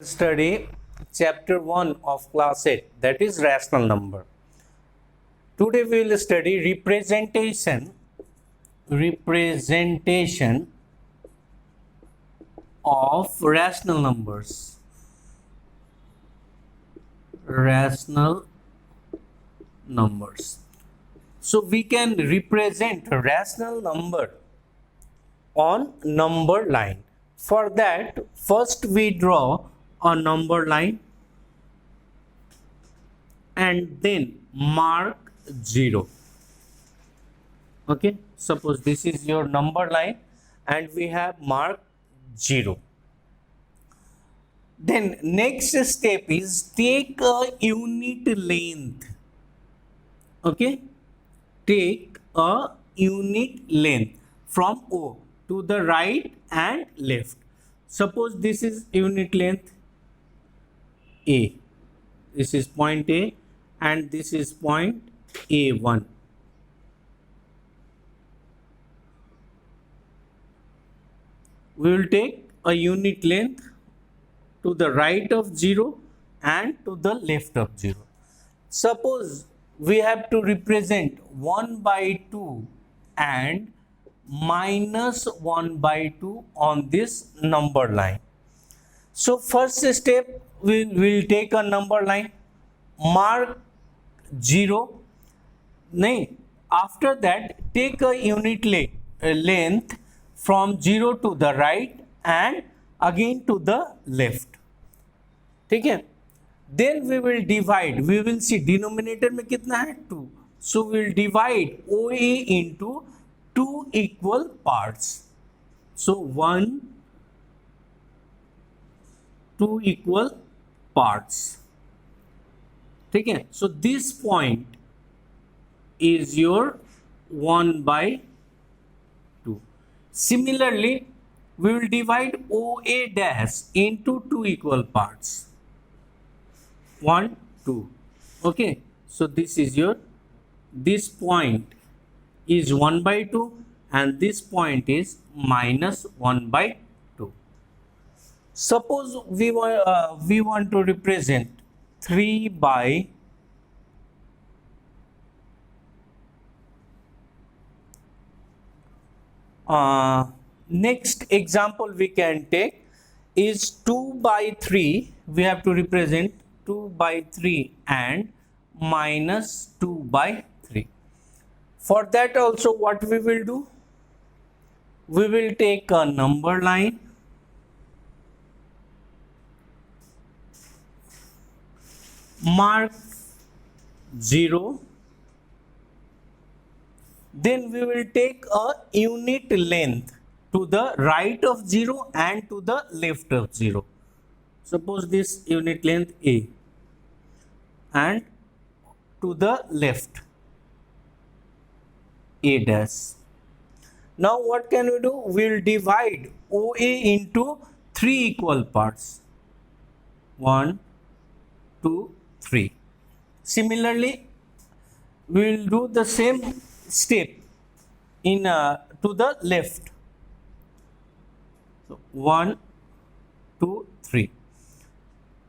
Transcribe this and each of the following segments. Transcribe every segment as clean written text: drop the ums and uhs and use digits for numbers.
Study chapter 1 of class 8, that is rational number. Today we will study representation of rational numbers. Rational numbers. So we can represent a rational number on number line. For that, first we draw a number line and then mark 0. Okay, suppose this is your number line and we have marked 0. Then next step is take a unit length. Okay, take a unit length from O to the right and left. Suppose this is unit length A. This is point A and this is point A1. We will take a unit length to the right of 0 and to the left of 0. Suppose we have to represent 1 by 2 and minus 1 by 2 on this number line. So first step, we will take a number line, mark 0. After that, take a unit length from 0 to the right and again to the left. Okay? Then we will divide. We will see denominator में कितना है 2. So we will divide OA into 2 equal parts. So 2 equal parts. Okay? So this point is your 1 by 2. Similarly, we will divide OA dash into 2 equal parts. 1, 2. Okay, so this point is 1 by 2 and this point is minus 1 by 2. Suppose we want to represent 3 by next example we can take is 2 by 3. We have to represent 2 by 3 and minus 2 by 3. For that also what we will do? We will take a number line, mark 0. Then we will take a unit length to the right of 0 and to the left of 0. Suppose this unit length A and to the left A dash. Now what can we do? We will divide OA into 3 equal parts. 1, 2, 3. Similarly, we will do the same step in to the left. So 1, 2, 3.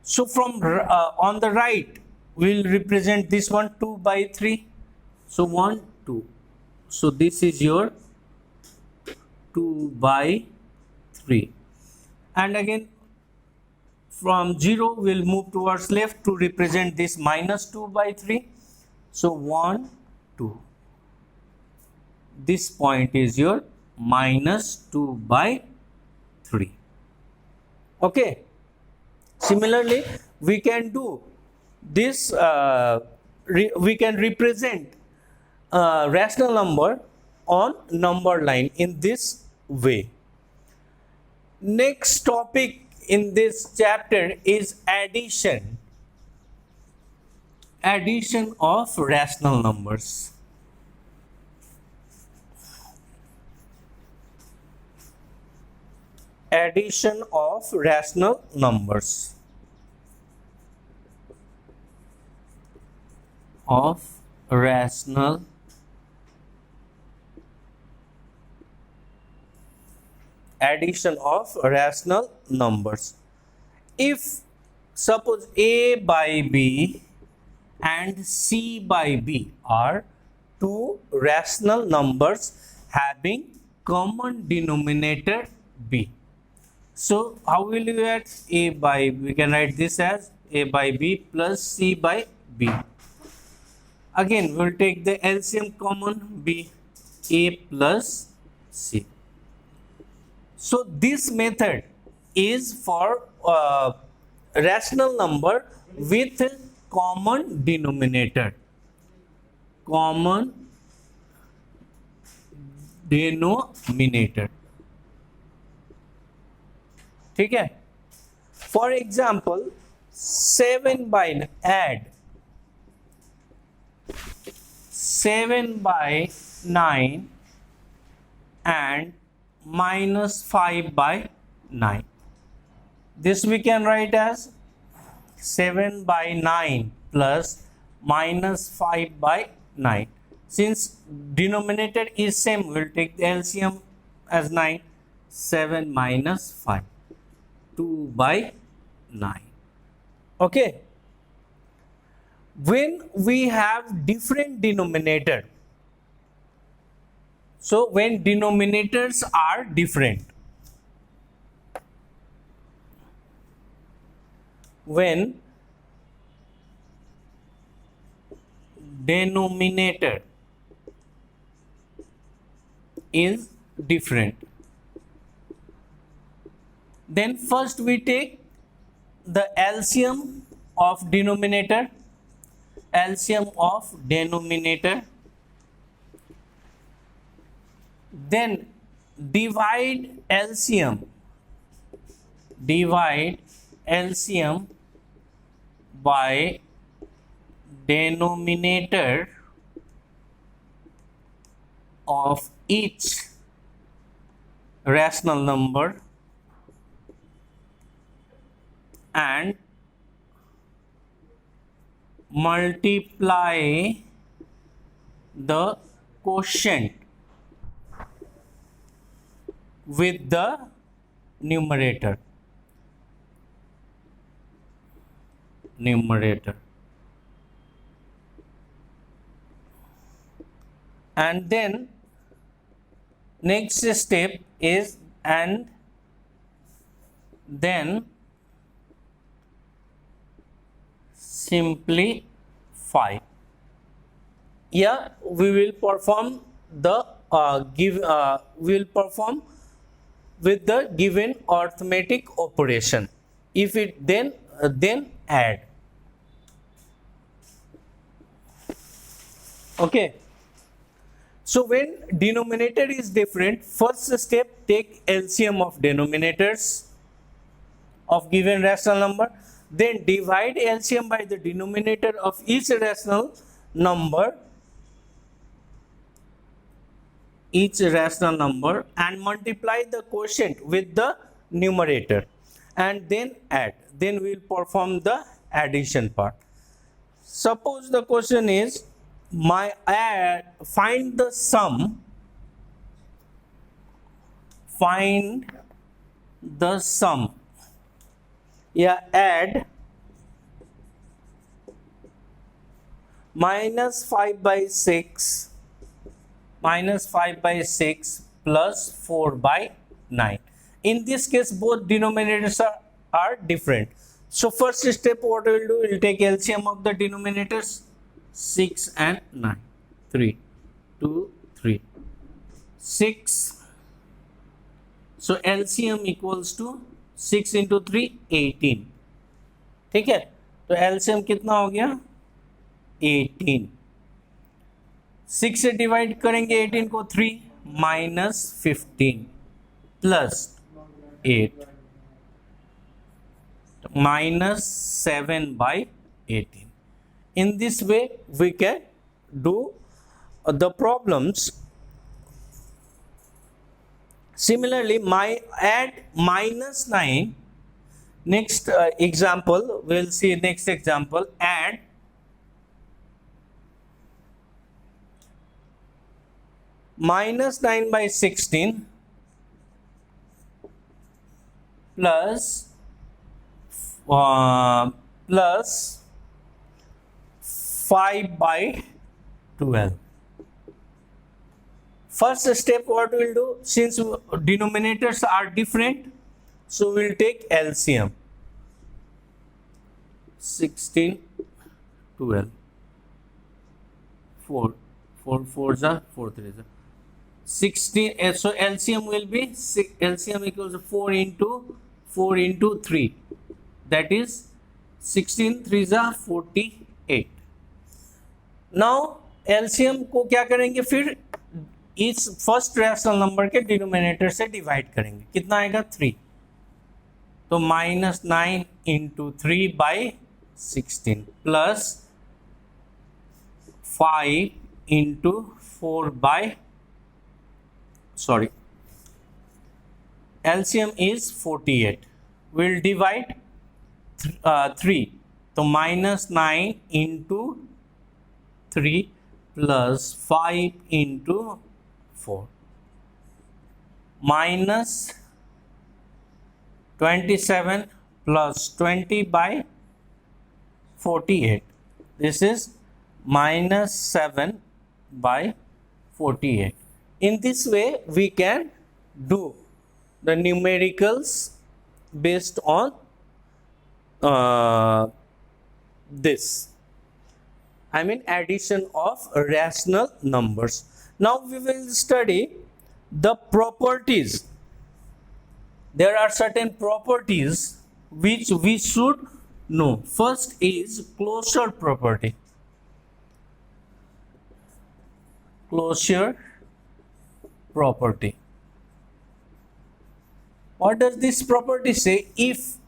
So from on the right, we will represent this one 2 by 3. So 1, 2. So this is your 2 by 3. And again from 0 we will move towards left to represent this minus 2 by 3. So 1, 2. This point is your minus 2 by 3. Okay. Similarly, we can do this, we can represent rational number on number line in this way. Next topic in this chapter is addition of rational numbers. Addition of rational numbers. Addition of rational numbers. if suppose A by B and C by B are two rational numbers having common denominator B. So how will you add A by B? We can write this as A by B plus C by B. Again, we'll take the LCM common, B, A plus C. So this method is for rational number with common denominator. Common denominator. ठीक है? For example, 7 by add 7 by 9 and minus 5 by 9. This we can write as 7 by 9 plus minus 5 by 9. Since denominator is same, we will take the LCM as 9. 7 minus 5, 2 by 9. Okay. When we have different denominator, so when denominators are different, when denominator is different, then first we take the LCM of denominator, LCM of denominator, then divide LCM, divide LCM by denominator of each rational number and multiply the quotient with the numerator. And then next step is and then simplify. Yeah, we will perform the we will perform with the given arithmetic operation. If it then add. Okay. So when denominator is different, first step, take LCM of denominators of given rational number, then divide LCM by the denominator of each rational number, and multiply the quotient with the numerator and then add. Then we will perform the addition part. Suppose the question is find the sum, yeah, add minus 5 by 6 plus 4 by 9. In this case, both denominators are different. So first step, what we will do, we will take LCM of the denominators, 6 and 9. 3, 2, 3, 6. So LCM equals to 6 into 3, 18. ठीक है, तो LCM कितना हो गया, 18. 6 से divide करेंगे 18 को, 3 minus 15 plus 8 minus 7 by 18. In this way we can do the problems. Similarly, add minus 9. Next example, we'll see next example. Add minus 9 by 16 plus plus 5 by 12. First step, what we'll do, since denominators are different, so we'll take LCM. 16, 12, 4, 4 4s are 4 3s are 16. So LCM will be LCM equals 4 into 3, that is 16 3s are 48. Now LCM को क्या करेंगे, फिर इस first rational number के denominator से divide करेंगे, कितना आएगा 3, तो -9 into 3 by 16 plus 5 into 4 by LCM is 48. We'll divide 3, तो -9 into 3 plus 5 into 4 minus 27 plus 20 by 48. This is -7 by 48. In this way, we can do the numericals based on this. I mean addition of rational numbers. Now we will study the properties. There are certain properties which we should know. First is closure property. Closure property. What does this property say? If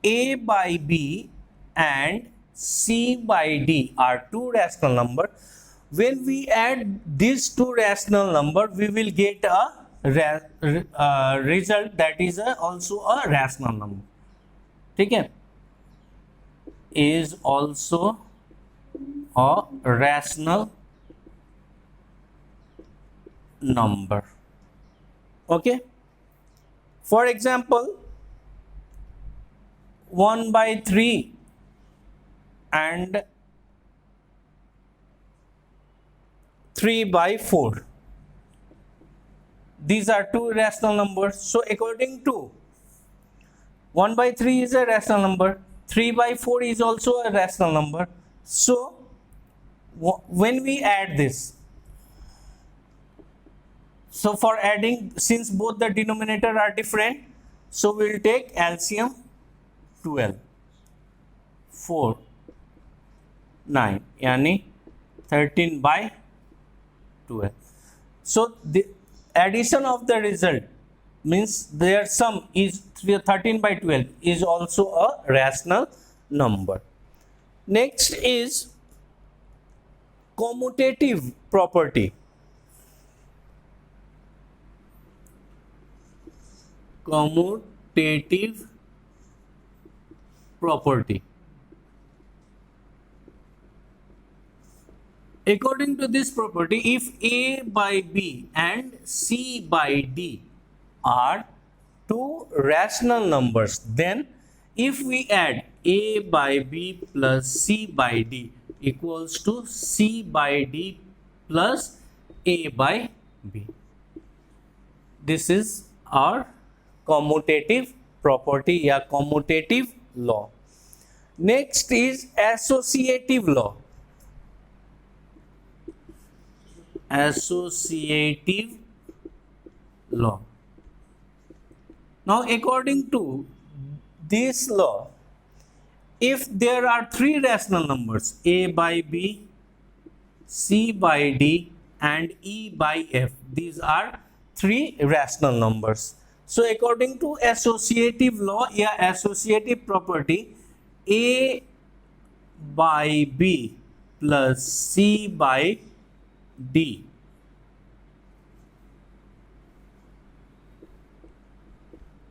A by B and C by D are two rational numbers, when we add these two rational numbers, we will get a result that is also a rational number. ठीक है, is also a rational number. Okay, for example, 1 by 3 and 3 by 4. These are two rational numbers. So according to 1 by 3 is a rational number, 3 by 4 is also a rational number. So when we add this, so for adding, since both the denominator are different, so we will take LCM 12, 4, 9, यानी 13 by 12. So the addition of the result means their sum is 13 by 12 is also a rational number. Next is commutative property. Commutative property. According to this property, if A by B and C by D are two rational numbers, then if we add A by B plus C by D equals to C by D plus A by B. This is our commutative property या commutative law. Next is associative law. Associative law. Now according to this law, if there are three rational numbers, A by B, C by D and E by F, these are three rational numbers. So according to associative law या associative property, A by B plus C by D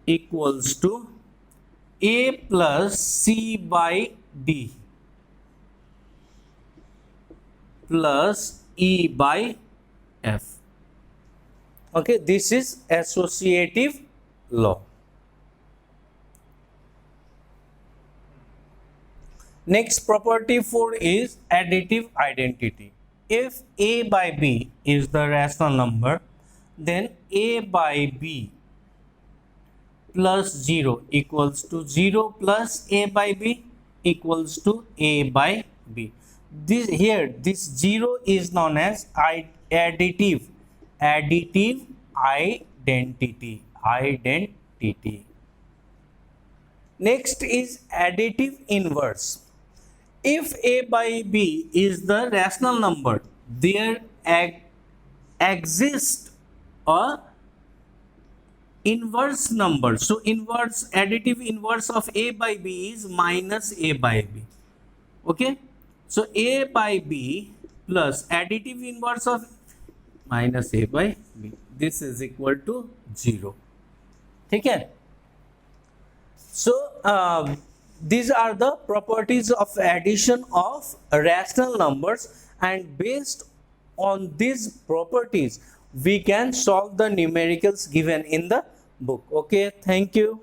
equals to A plus C by D plus E by F. Okay, this is associative law. Next, property 4 is additive identity. If a by b is the rational number, then a by b plus 0 equals to 0 plus a by b equals to a by b. This 0 is known as additive identity. Next is additive inverse. If a by b is the rational number, there exists a inverse number. So additive inverse of a by b is minus a by b. Okay, so a by b plus additive inverse of minus a by b, this is equal to 0. Okay, so these are the properties of addition of rational numbers, and based on these properties we can solve the numericals given in the book. Okay, thank you.